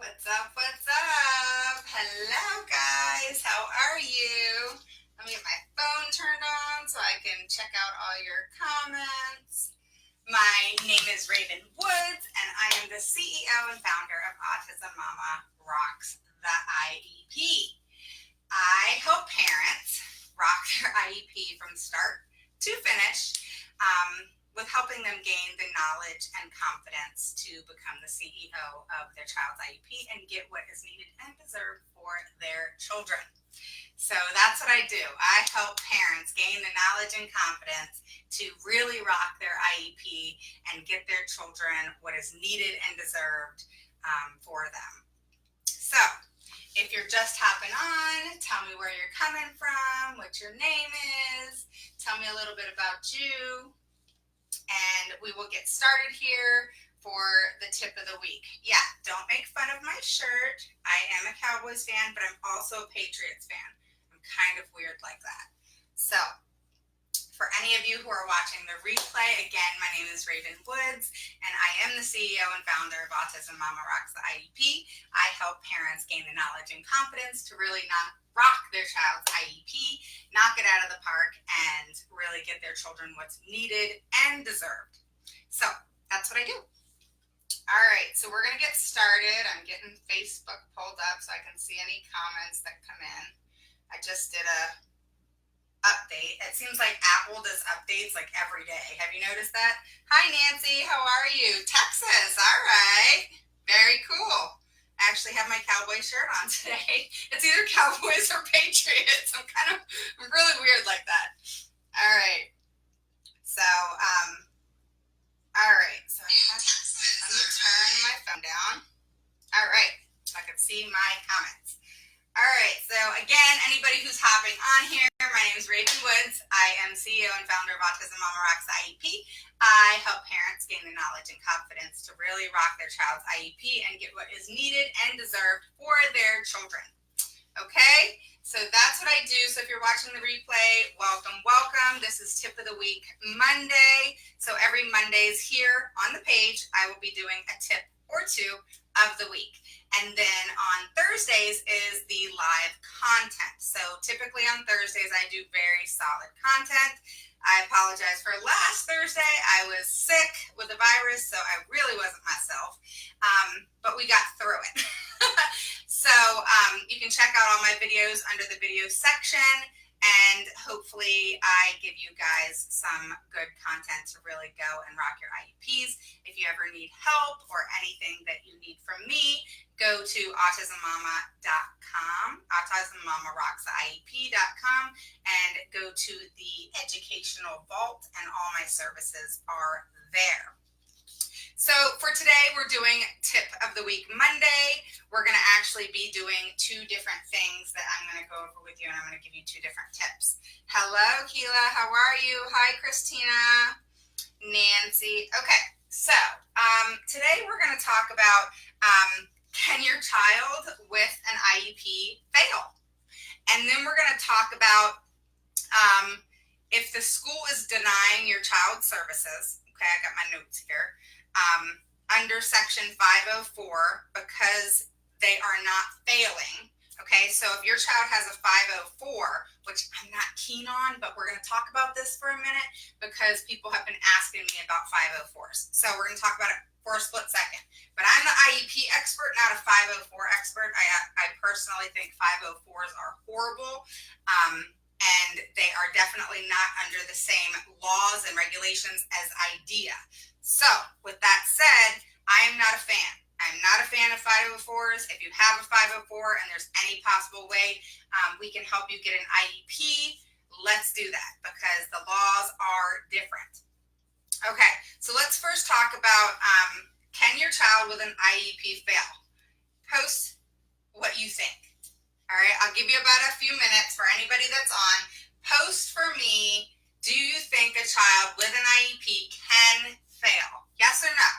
What's up? What's up? Hello, guys. How are you? Let me get my phone turned on so I can check out all your comments. My name is Raven Woods, and I am the CEO and founder of Autism Mama Rocks the IEP. I help parents rock their IEP from start to finish, with helping them gain the knowledge and confidence to become the CEO of their child's IEP and get what is needed and deserved for their children. So that's what I do. I help parents gain the knowledge and confidence to really rock their IEP and get their children what is needed and deserved for them. So if you're just hopping on, tell me where you're coming from, what your name is, tell me a little bit about you, and we will get started here for the tip of the week. Yeah, don't make fun of my shirt. I am a Cowboys fan, but I'm also a Patriots fan. I'm kind of weird like that. So, for any of you who are watching the replay, again, my name is Raven Woods, and I am the CEO and founder of Autism Mama Rocks the IEP. I help parents gain the knowledge and confidence to really not rock their child's IEP, knock it out of the park, and really get their children what's needed and deserved. So that's what I do. All right, so we're going to get started. I'm getting Facebook pulled up so I can see any comments that come in. I just did a update. It seems like Apple does updates like every day. Have you noticed that? Hi, Nancy. How are you? Texas. All right. Very cool. I actually have my Cowboy shirt on today. It's either Cowboys or Patriots. I'm really weird like that. All right. So, all right. So let me turn my phone down. All right. So I can see my comments. All right, so again, anybody who's hopping on here, my name is Raven Woods. I am CEO and founder of Autism Mama Rocks IEP. I help parents gain the knowledge and confidence to really rock their child's IEP and get what is needed and deserved for their children. Okay, so that's what I do. So if you're watching the replay, welcome, welcome. This is Tip of the Week Monday. So every Mondays here on the page, I will be doing a tip or two of the week. And then on Thursdays is the live content. So typically on Thursdays, I do very solid content. I apologize for last Thursday. I was sick with the virus, so I really wasn't myself. But we got through it. So you can check out all my videos under the video section. And hopefully I give you guys some good content to really go and rock your IEPs. If you ever need help or anything that you need from me, go to autismmama.com, autismmamarocksIEP.com, and go to the educational vault, and all my services are there. So for today, we're doing Tip of the Week Monday. We're going to actually be doing two different things that I'm going to go over with you, and I'm going to give you two different tips. Hello, Keela. How are you? Hi, Christina. Nancy. Okay, so today we're going to talk about can your child with an IEP fail? And then we're going to talk about if the school is denying your child's services. Okay, I got my notes here. Under Section 504, because they are not failing. Okay, so if your child has a 504, which I'm not keen on, but we're going to talk about this for a minute because people have been asking me about 504s. So we're going to talk about it for a split second. But I'm the IEP expert, not a 504 expert. I personally think 504s are horrible. And they are definitely not under the same laws and regulations as IDEA. So, with that said, I am not a fan. I'm not a fan of 504s. If you have a 504 and there's any possible way we can help you get an IEP, let's do that because the laws are different. Okay, so let's first talk about can your child with an IEP fail? Post what you think. All right, I'll give you about a few minutes for anybody that's on. Post for me, do you think a child with an IEP can fail? Yes or no?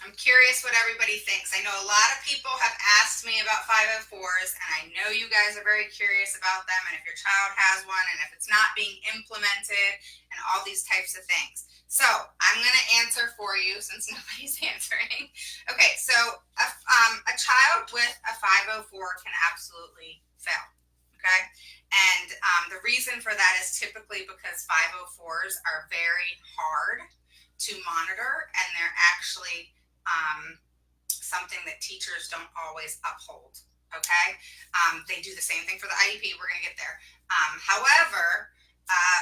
I'm I'm curious what everybody thinks. I know a lot of people have asked me about 504s, and I know you guys are very curious about them, and if your child has one, and if it's not being implemented, and all these types of things. So I'm going to answer for you since nobody's answering. Okay, so a child with a 504 can absolutely fail. Okay, and the reason for that is typically because 504s are very hard to monitor, and they're actually something that teachers don't always uphold. Okay, they do the same thing for the IEP. We're going to get there. However,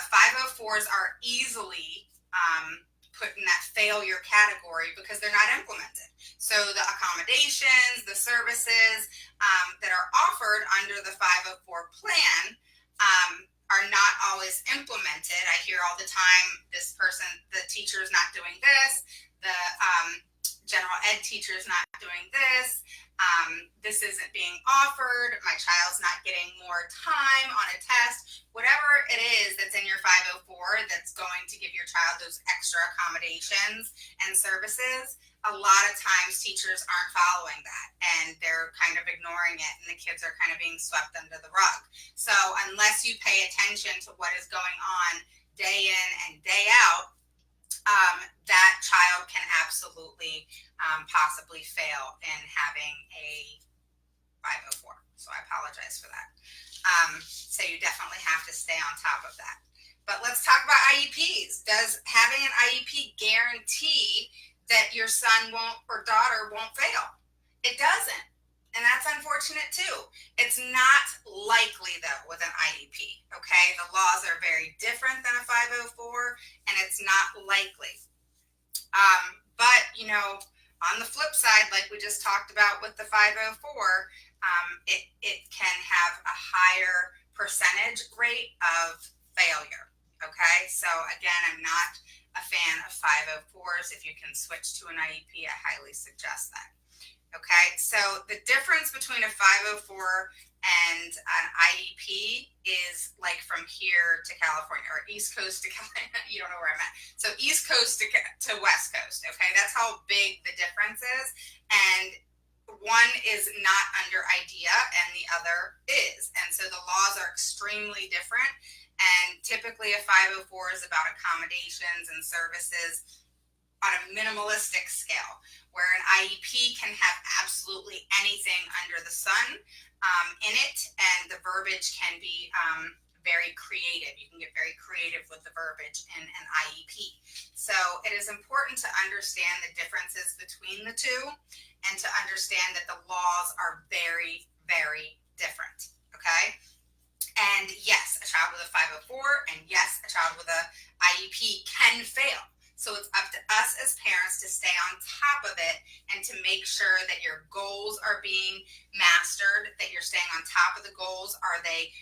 504s are easily put in that failure category because they're not implemented. So the accommodations, the services that are offered under the 504 plan are not always implemented. I hear all the time, this person, the teacher is not doing this, the general ed teacher is not doing this, this isn't being offered, my child's not getting more time on a test, whatever it is that's in your 504 that's going to give your child those extra accommodations and services. A lot of times teachers aren't following that, and they're kind of ignoring it, and the kids are kind of being swept under the rug. So unless you pay attention to what is going on day in and day out, that child can absolutely possibly fail in having a 504. So I apologize for that. So you definitely have to stay on top of that. But let's talk about IEPs. Does having an IEP guarantee that your son won't or daughter won't fail? It doesn't. And that's unfortunate too. It's not likely though with an IEP, okay? The laws are very different than a 504, and it's not likely. But, you know, on the flip side, like we just talked about with the 504, it can have a higher percentage rate of failure, okay? So again, I'm not a fan of 504s. If you can switch to an IEP, I highly suggest that. Okay, so the difference between a 504 and an IEP is like from here to California, or East Coast to California. You don't know where I'm at. So East Coast to West Coast. Okay, that's how big the difference is. And one is not under IDEA and the other is. And so the laws are extremely different. And typically a 504 is about accommodations and services on a minimalistic scale, where an IEP can have absolutely anything under the sun in it, and the verbiage can be very creative. You can get very creative with the verbiage in an IEP. So it is important to understand the differences between the two, and to understand that the laws are very, very different, okay? And yes, a child with a 504 and yes, a child with a IEP can fail. So it's up to us as parents to stay on top of it and to make sure that your goals are being mastered, that you're staying on top of the goals. Are they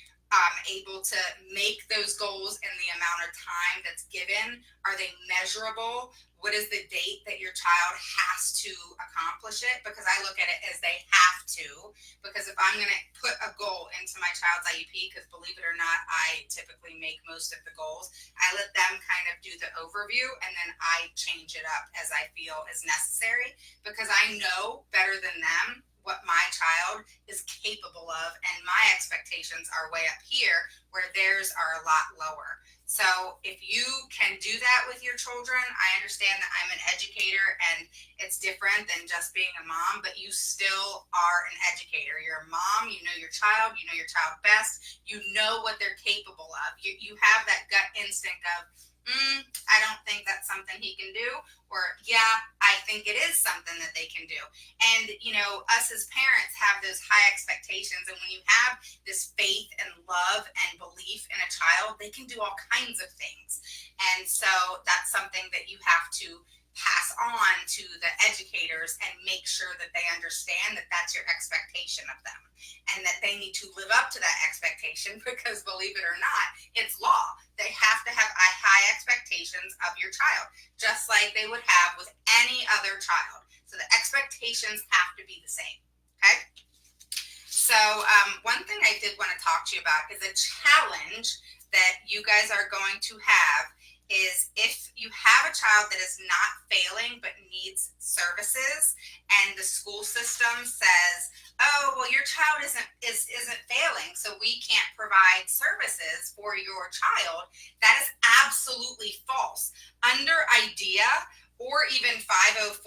able to make those goals in the amount of time that's given? Are they measurable? What is the date that your child has to accomplish it? Because I look at it as they have to. Because if I'm going to put a goal into my child's IEP, because believe it or not, I typically make most of the goals, I let them kind of do the overview, and then I change it up as I feel is necessary, because I know better than them what my child is capable of, and my expectations are way up here where theirs are a lot lower. So if you can do that with your children, I understand that I'm an educator and it's different than just being a mom, but you still are an educator. You're a mom, you know your child best, you know what they're capable of. You have that gut instinct of, I don't think that's something he can do, or yeah, I think it is something that they can do. And, you know, us as parents have those high expectations, and when you have this faith and love and belief in a child, they can do all kinds of things. And so that's something that you have to pass on to the educators and make sure that they understand that that's your expectation of them, and that they need to live up to that expectation, because believe it or not, it's law. They have to have high expectations of your child, just like they would have with any other child. So the expectations have to be the same, okay? So one thing I did want to talk to you about is a challenge that you guys are going to have is if you have a child that is not failing but needs services, and the school system says, oh, well, your child isn't failing, so we can't provide services for your child, that is absolutely false. Under IDEA or even 504,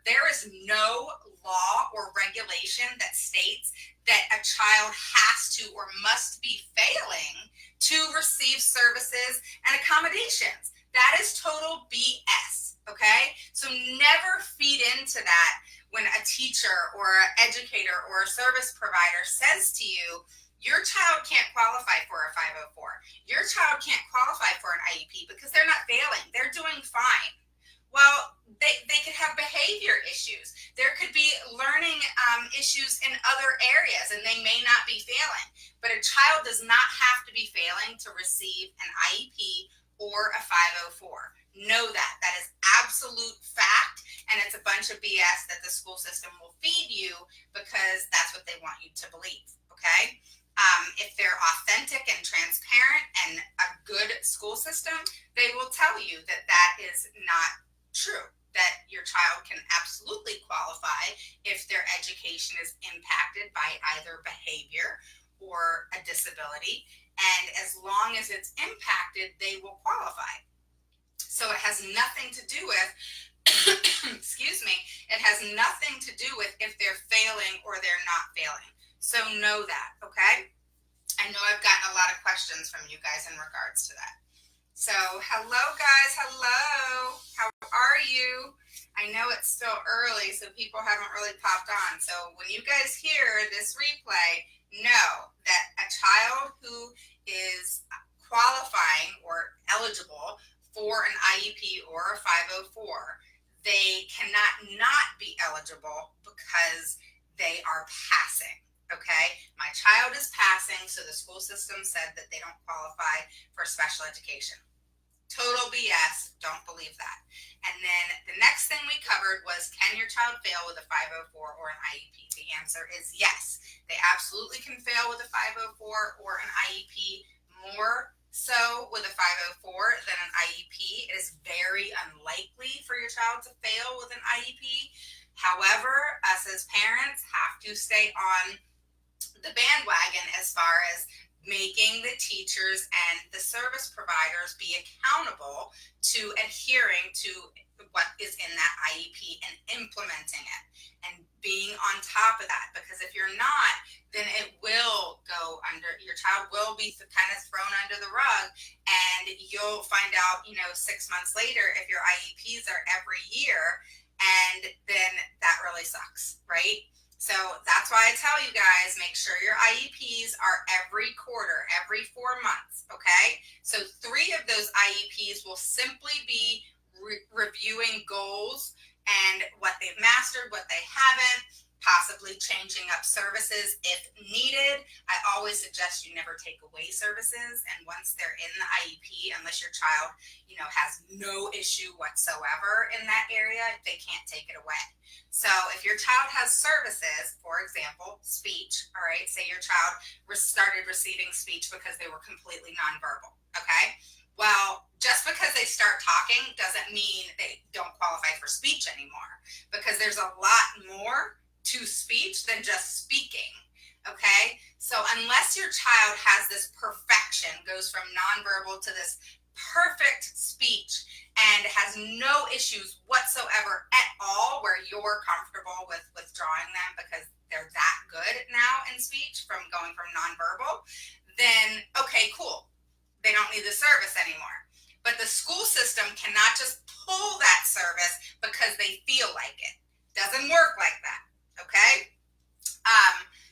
there is no law or regulation that states that a child has to or must be failing to receive services and accommodations. That is total BS, okay? So never feed into that when a teacher or an educator or a service provider says to you, your child can't qualify for a 504. Your child can't qualify for an IEP because they're not failing. They're doing fine. Well, they could have behavior issues. There could be learning issues in other areas, and they may not be failing. But a child does not have to be failing to receive an IEP or a 504. Know that. That is absolute fact, and it's a bunch of BS that the school system will feed you because that's what they want you to believe, okay? If they're authentic and transparent and a good school system, they will tell you that that is not true, that your child can absolutely qualify if their education is impacted by either behavior or a disability. And as long as it's impacted, they will qualify. So it has nothing to do with, excuse me, it has nothing to do with if they're failing or they're not failing. So know that, okay? I know I've gotten a lot of questions from you guys in regards to that. So hello guys, hello, how are you? I know it's still early, so people haven't really popped on. So when you guys hear this replay, know that a child who is qualifying or eligible for an IEP or a 504, they cannot not be eligible because they are passing. Okay, my child is passing, so the school system said that they don't qualify for special education. Total BS. Don't believe that. And then the next thing we covered was, can your child fail with a 504 or an IEP? The answer is yes. They absolutely can fail with a 504 or an IEP, more so with a 504 than an IEP. It is very unlikely for your child to fail with an IEP. However, us as parents have to stay on the bandwagon as far as making the teachers and the service providers be accountable to adhering to what is in that IEP and implementing it and being on top of that. Because if you're not, then it will go under, your child will be kind of thrown under the rug, and you'll find out, 6 months later if your IEPs are every year, and then that really sucks, right? So that's why I tell you guys, make sure your IEPs are every quarter, every 4 months, okay? So 3 of those IEPs will simply be reviewing goals and what they've mastered, what they haven't, possibly changing up services if needed. I always suggest you never take away services, and once they're in the IEP, unless your child, has no issue whatsoever in that area, they can't take it away. So if your child has services, for example, speech, all right, say your child started receiving speech because they were completely nonverbal, okay? Well, just because they start talking doesn't mean they don't qualify for speech anymore, because there's a lot more to speech than just speaking, okay? So unless your child has this perfection, goes from nonverbal to this perfect speech and has no issues whatsoever at all, where you're comfortable with withdrawing them because they're that good now in speech from going from nonverbal, then okay, cool. They don't need the service anymore. But the school system cannot just pull that service because they feel like it. Doesn't work like that, okay?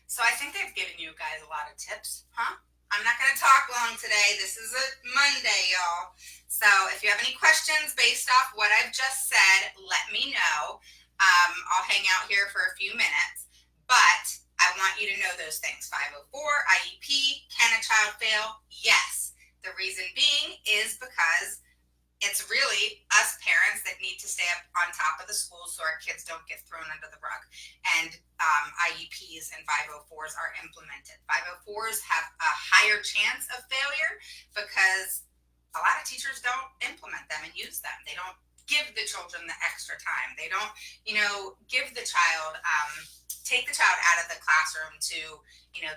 So I think I've given you guys a lot of tips, huh? I'm not going to talk long today. This is a Monday, y'all. So if you have any questions based off what I've just said, let me know. I'll hang out here for a few minutes. But I want you to know those things. 504, IEP, can a child fail? Yes. The reason being is because it's really us parents that need to stay up on top of the schools so our kids don't get thrown under the rug. And IEPs and 504s are implemented. 504s have a higher chance of failure because a lot of teachers don't implement them and use them. They don't give the children the extra time. They don't, give the child, take the child out of the classroom to,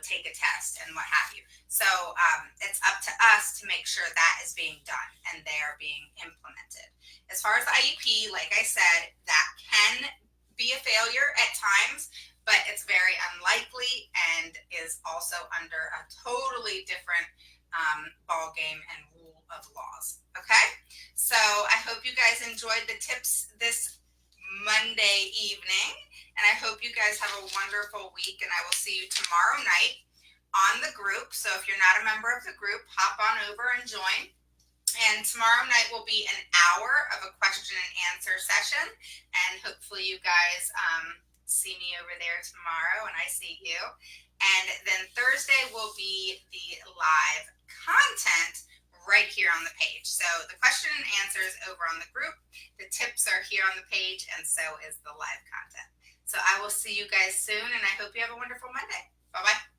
take a test and what have you. So it's up to us to make sure that is being done and they are being implemented. As far as the IEP, like I said, that can be a failure at times, but it's very unlikely and is also under a totally different ball game and rule of laws. Okay, so I hope you guys enjoyed the tips this Monday evening, and I hope you guys have a wonderful week. And I will see you tomorrow night on the group. So if you're not a member of the group, hop on over and join. And tomorrow night will be an hour of a question and answer session, and hopefully you guys see me over there tomorrow, and I see you. And then Thursday will be the live content right here on the page. So the question and answers over on the group, the tips are here on the page, and so is the live content. So I will see you guys soon, and I hope you have a wonderful Monday. Bye-bye.